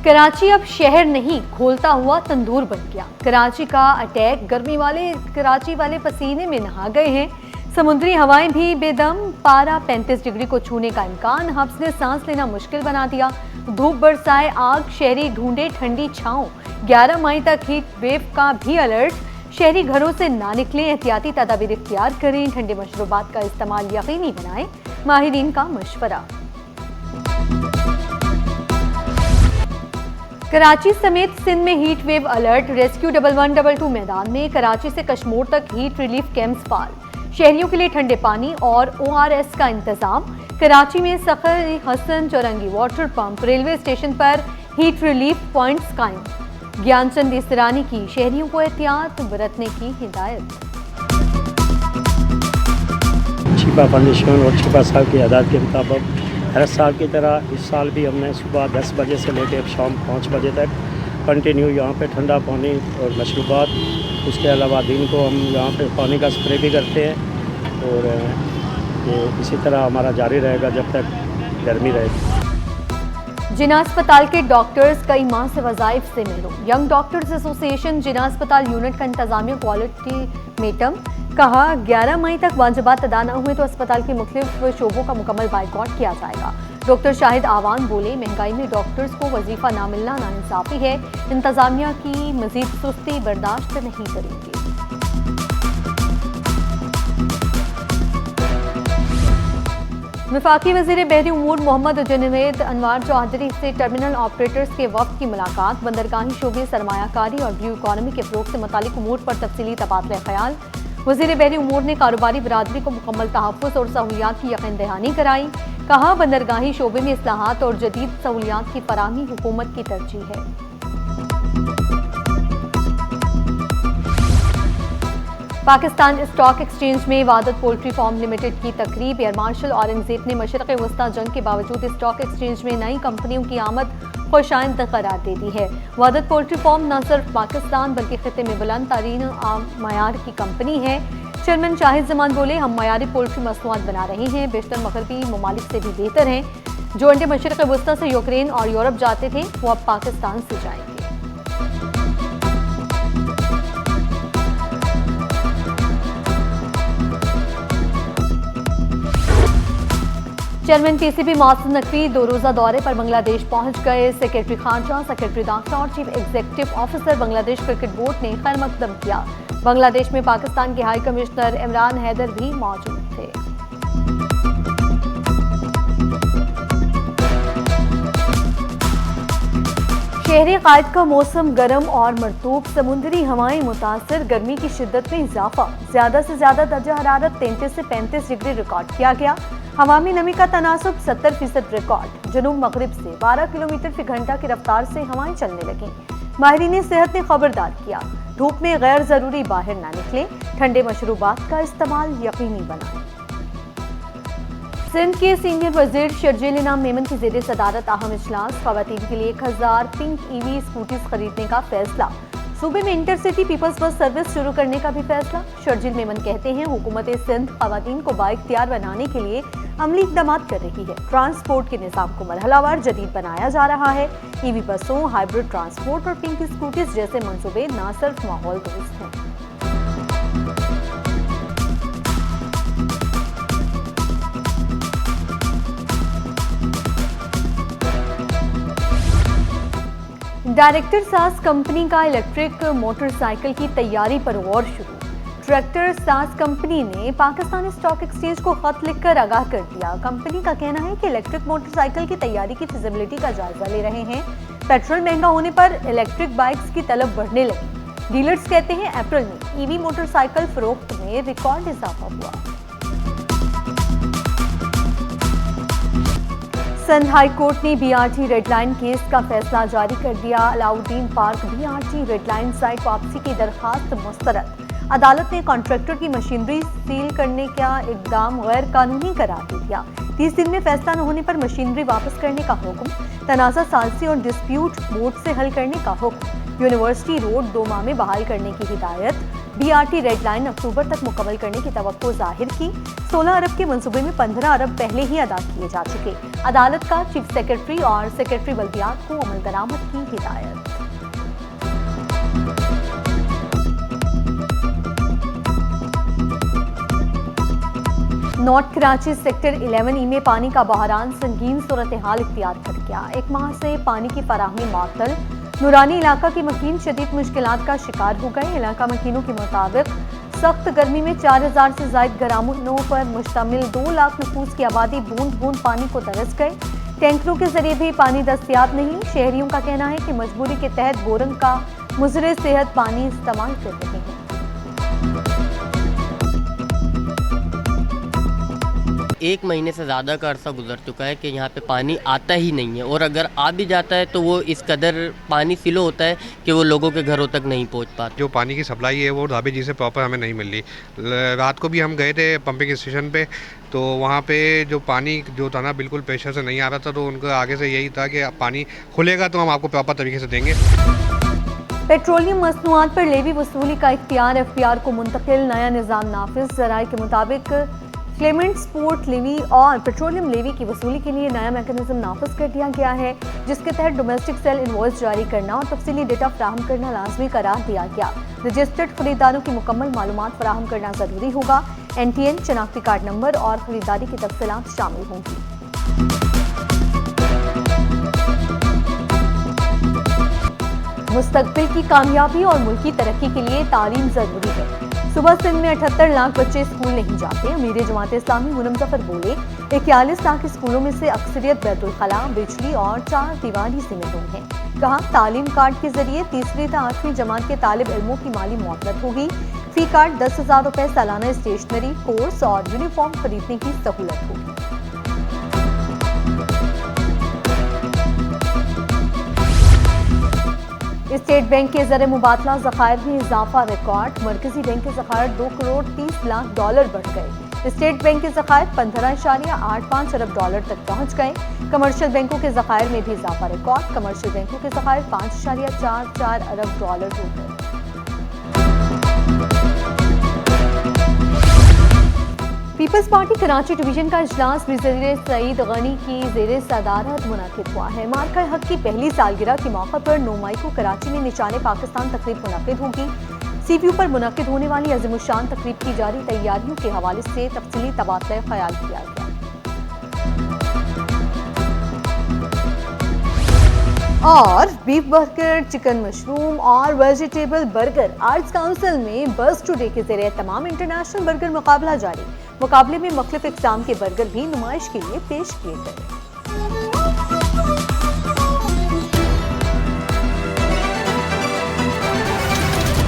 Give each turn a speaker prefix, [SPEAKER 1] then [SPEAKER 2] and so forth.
[SPEAKER 1] कराची अब शहर नहीं, खोलता हुआ तंदूर बन गया। कराची का अटैक, कराची वाले पसीने में नहा गए हैं। समुद्री हवाएं भी बेदम, पारा 35 डिग्री को छूने का इम्कान। हब्स ने सांस लेना मुश्किल बना दिया। धूप बरसाए आग, शहरी ढूंढे ठंडी छांव। 11 मई तक हीट वेव का भी अलर्ट। शहरी घरों से ना निकलें, एहतियाती तदाबीर इख्तियार करें। ठंडे मशरूबात का इस्तेमाल यकीनी बनाएं, माहिरीन का मशवरा। कराची समेत सिंध में हीट वेव अलर्ट। रेस्क्यू 1112 मैदान में। कराची से कश्मोर तक हीट रिलीफ कैंप्स फाल। शहरियों के लिए ठंडे पानी और ORS का इंतजाम। कराची में सखर Hasan Chowrangi water pump. Railway station पर हीट रिलीफ पॉइंट्स कायम। ज्ञानचंद इसरानी की शहरियों को एहतियात बरतने की हिदायत।
[SPEAKER 2] छिपा फाउंडेशन और छिपा साहब की आदात के मुताबिक हर साल की तरह इस साल भी हमने सुबह 10 बजे से लेकर शाम 5 बजे तक कंटिन्यू यहाँ पे ठंडा पानी और मशरूबात, उसके अलावा दिन को हम यहाँ पे पानी का स्प्रे भी करते हैं और ये इसी तरह हमारा जारी रहेगा जब तक गर्मी रहेगी।
[SPEAKER 1] जिना अस्पताल के डॉक्टर्स कई माह से वज़ाइफ से महरूम। यंग डॉक्टर्स एसोसिएशन जिना अस्पताल यूनिट का इंतजामिया क्वालिटी मेटम। कहा 11 मई तक वाजिबात अदा न हुए तो अस्पताल के मुख्तलिफ शोबों का मुकम्मल बाइकआउट किया जाएगा। डॉक्टर शाहिद आवान बोले, महंगाई में डॉक्टर्स को वजीफा ना मिलना नाइंसाफी है। इंतजामिया की मजीद सुस्ती बर्दाश्त नहीं करेंगे। वफाकी वज़ीर बहरी उमूर मोहम्मद जुनैद अनवार चौधरी से टर्मिनल ऑपरेटर्स के वफ्द की मुलाकात। बंदरगाही शोबे, सरमायाकारी और ब्लू इकॉनमी के फ़रोग़ से मुतालिक उमूर पर तफसीली तबादला ख्याल। वज़ीर बहरी उमूर ने कारोबारी बरादरी को मुकम्मल तहफ़्फ़ुज़ और सहूलियात की यकीन दहानी कराई। कहा, बंदरगाही शोबे में इस्लाहात और जदीद सहूलियात की फराहमी हुकूमत की तरजीह है। पाकिस्तान स्टॉक एक्सचेंज में वादत पोल्ट्री फार्म लिमिटेड की तकरीब। एयर मार्शल औरंगजेब ने मशरक़ वस्ता जंग के बावजूद स्टॉक एक्सचेंज में नई कंपनियों की आमद खुशाइंद करार दे दी है। वादत पोल्ट्री फार्म न सिर्फ पाकिस्तान बल्कि खित्ते में बुलंद तरीन मयार की कंपनी है। चेयरमैन शाहिद जमान बोले, हम मयारी पोल्ट्री मसनूआत बना रहे हैं, बेशतर मगरबी ममालिक से भी बेहतर हैं। जो अंडे मशरक़ वस्ता से यूक्रेन और यूरोप जाते थे वो अब पाकिस्तान से जाएंगे। चेयरमैन PCB मासूद नकवी 2 रोज़ा दौरे पर बांग्लादेश पहुंच गए। सेक्रेटरी खारजा, सेक्रेटरी दाखिला और chief executive officer Bangladesh cricket board ने खैर मकदम किया। बांग्लादेश में पाकिस्तान के हाई कमिश्नर इमरान हैदर भी मौजूद थे। शहरी क़ायद का मौसम गर्म और मरतूब। समुद्री हवाएं मुतासर। गर्मी की शिद्दत में इजाफा। ज्यादा से ज्यादा दर्जा हरारत 33 से 35 डिग्री रिकॉर्ड किया गया। हवा में नमी का तनासुब 70% रिकॉर्ड। जनूब मगरिब से 12 किलोमीटर फी घंटा की रफ्तार से हवाएं चलने लगी। माहिरीन सेहत ने खबरदार किया, धूप में गैर जरूरी बाहर ना निकलें। ठंडे मशरूबात का इस्तेमाल यकीनी बनाएं। सिंध के सीनियर वजीर शर्जील इनाम मेमन की ज़ेरे सदारत अहम इजलास। ख़वातीन के लिए 1000 पिंक EV स्कूटीज खरीदने का फैसला। सूबे में इंटरसिटी पीपल्स बस सर्विस शुरू करने का भी फैसला। शर्जील मेमन कहते हैं, हुकूमत सिंध ख़वातीन को बाइख्तियार बनाने के लिए अमली इक़दाम कर रही है। ट्रांसपोर्ट के निज़ाम को मरहलावार जदीद बनाया जा रहा है। EV बसों, हाइब्रिड ट्रांसपोर्ट और पिंक स्कूटीज जैसे मंसूबे न सिर्फ माहौल दोस्त हैं। डायरेक्टर सास कंपनी का इलेक्ट्रिक मोटरसाइकिल की तैयारी पर गौर शुरू। ट्रैक्टर सास कंपनी ने पाकिस्तान स्टॉक एक्सचेंज को खत लिखकर आगाह कर दिया। कंपनी का कहना है कि इलेक्ट्रिक मोटरसाइकिल की तैयारी की फिजिबिलिटी का जायजा ले रहे हैं। पेट्रोल महंगा होने पर इलेक्ट्रिक बाइक्स की तलब बढ़ने लगी। डीलर्स कहते हैं, अप्रैल में EV मोटरसाइकिल फरोख्त में रिकॉर्ड इजाफा हुआ। सिंध हाई कोर्ट ने BRT रेड लाइन केस का फैसला जारी कर दिया। Alauddin park BRT red line site वापसी की दरखास्त मुस्तरद। अदालत ने कॉन्ट्रैक्टर की मशीनरी सील करने का इकदाम गैर कानूनी करार दे दिया। 30 दिन में फैसला न होने पर मशीनरी वापस करने का हुक्म। तनाज़ा सालसी और डिस्प्यूट बोर्ड से हल करने का हुक्म। यूनिवर्सिटी रोड 2 माह में बहाल करने की हिदायत। BRT रेड लाइन अक्टूबर तक मुकम्मल करने की तवक्को जाहिर की। 16 अरब के मंसूबे में 15 अरब पहले ही अदा किए जा चुके। अदालत का चीफ सेक्रेटरी और सेक्रेटरी बल्दियात को अमल दरामद की हिदायत। नॉर्थ कराची सेक्टर 11E में पानी का बहरान संगीन सूरत हाल इख्तियार कर गया। एक माह से पानी की फराहमी मअतल। नूरानी इलाका के मकीन शदीद मुश्किलात का शिकार हो गए। इलाका मकीनों के मुताबिक सख्त गर्मी में 4000 से ज्यादा घरानों पर मुश्तमिल 2 लाख नफूस की आबादी बूंद बूंद पानी को तरस गए। टैंकरों के जरिए भी पानी दस्तियाब नहीं। शहरियों का कहना है कि मजबूरी के तहत बोरंग का मुज़र सेहत पानी इस्तेमाल कर रहे हैं।
[SPEAKER 3] एक महीने से ज़्यादा का अरसा गुजर चुका है कि यहाँ पे पानी आता ही नहीं है, और अगर आ भी जाता है तो वो इस कदर पानी सिलो होता है कि वो लोगों के घरों तक नहीं पहुँच पाता।
[SPEAKER 4] जो पानी की सप्लाई है वो ढाबे जी से प्रॉपर हमें नहीं मिल रही। रात को भी हम गए थे पंपिंग स्टेशन पे, तो वहाँ पे जो पानी जो था ना बिल्कुल प्रेशर से नहीं आ रहा था, तो उनका आगे से यही था कि पानी खुलेगा तो हम आपको प्रॉपर तरीके से देंगे।
[SPEAKER 1] पेट्रोलियम मसनूआत पर लेवी वसूली का इख्तियार FPR को मुंतकिल। नया निज़ाम नाफिज। ज़राए के मुताबिक क्लेमेंट स्पोर्ट लेवी और पेट्रोलियम लेवी की वसूली के लिए नया मैकेनिज्म नाफिज कर दिया गया है, जिसके तहत डोमेस्टिक सेल इनवॉइस जारी करना और तफसीली डेटा फराहम करना लाजमी करार दिया गया। रजिस्टर्ड खरीदारों की मुकम्मल मालूमात फराहम करना जरूरी होगा। NTN, शनाख्ती कार्ड नंबर और खरीदारी की तफसीलात शामिल होंगी। मुस्तकबिल की कामयाबी और मुल्की तरक्की के लिए तालीम जरूरी है। सुबह सिंध में 78 लाख बच्चे स्कूल नहीं जाते। अमीर जमात इस्लामी मुनम जफर बोले, 41 लाख स्कूलों में से अक्सरियत बैतुल खला, बिजली और 4 दीवारी से महरूम है। कहा, तालीम कार्ड के जरिए 3वीं से 8वीं जमात के तालिब इल्मों की माली मुआवनत होगी। फी कार्ड 10,000 रुपए सालाना स्टेशनरी, कोर्स और यूनिफॉर्म खरीदने की सहूलत होगी। स्टेट बैंक के ज़र मुबादला ज़खायर में इजाफा रिकॉर्ड। मरकजी बैंक के ज़खायर 2 करोड़ 30 लाख डॉलर बढ़ गए। स्टेट बैंक के ज़खायर 15.85 अरब डॉलर तक पहुंच गए। कमर्शियल बैंकों के ज़खायर में भी इजाफा रिकॉर्ड। कमर्शियल बैंकों के ज़खायर 5.44 अरब डॉलर हो गए। पीपल्स पार्टी कराची डिवीजन का इजलास वज़ीर सईद गनी की ज़ेर सदारत मुनाकिद हुआ है। मार्का हक की पहली सालगिरह के मौके पर 9 मई को कराची में निशाने पाकिस्तान तकरीब मुनाकिद होगी। CPU पर मुनाकिद होने वाली अज़ीमुश्शान तकरीब की जारी तैयारियों के हवाले से तफसीली तबादला ख्याल किया गया। और बीफ बर्गर, चिकन मशरूम और वेजिटेबल बर्गर आर्ट्स काउंसिल में बर्स टुडे के ज़रिए तमाम इंटरनेशनल बर्गर मुकाबला जारी। मुकाबले में मुख्तलिफ इक़साम के बर्गर भी नुमाइश के लिए पेश किए गए।